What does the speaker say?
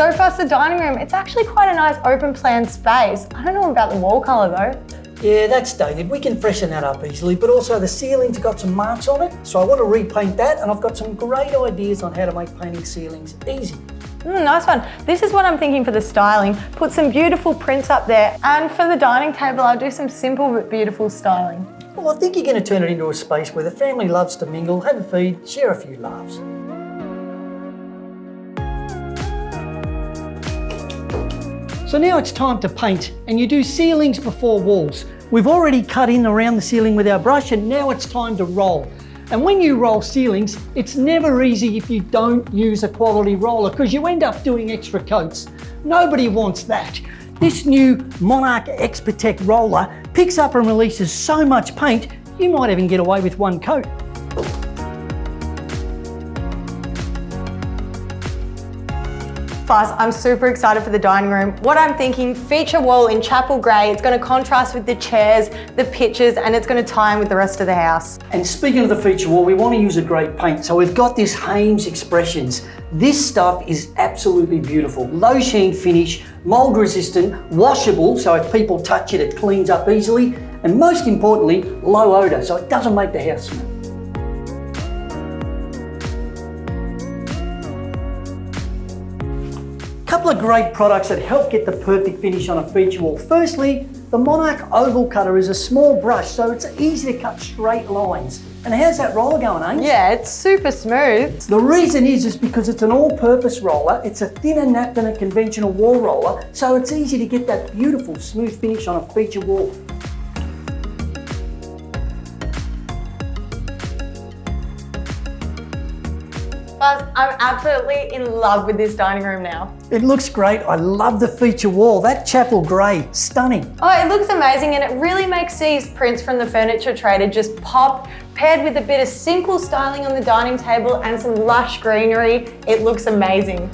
So for us, the dining room, it's actually quite a nice open plan space. I don't know about the wall colour though. Yeah, that's dated. We can freshen that up easily, but also the ceiling's got some marks on it, so I want to repaint that, and I've got some great ideas on how to make painting ceilings easy. Nice one. This is what I'm thinking for the styling. Put some beautiful prints up there, and for the dining table, I'll do some simple but beautiful styling. Well, I think you're going to turn it into a space where the family loves to mingle, have a feed, share a few laughs. So now it's time to paint, and you do ceilings before walls. We've already cut in around the ceiling with our brush, and now it's time to roll. And when you roll ceilings, it's never easy if you don't use a quality roller, because you end up doing extra coats. Nobody wants that. This new Monarch Expert roller picks up and releases so much paint, you might even get away with one coat. Plus, I'm super excited for the dining room. What I'm thinking, feature wall in chapel grey. It's going to contrast with the chairs, the pictures, and it's going to tie in with the rest of the house. And speaking of the feature wall, we want to use a great paint. So we've got this HoM's Expressions. This stuff is absolutely beautiful. Low sheen finish, mold resistant, washable, so if people touch it, it cleans up easily. And most importantly, low odour, so it doesn't make the house smell. Couple of great products that help get the perfect finish on a feature wall. Firstly, the Monarch Oval Cutter is a small brush, so it's easy to cut straight lines. And how's that roller going, Ames? Yeah, it's super smooth. The reason is because it's an all-purpose roller. It's a thinner nap than a conventional wall roller, so it's easy to get that beautiful smooth finish on a feature wall. Buzz, I'm absolutely in love with this dining room now. It looks great. I love the feature wall. That chapel grey, stunning. Oh, it looks amazing, and it really makes these prints from the furniture trader just pop, paired with a bit of simple styling on the dining table and some lush greenery. It looks amazing.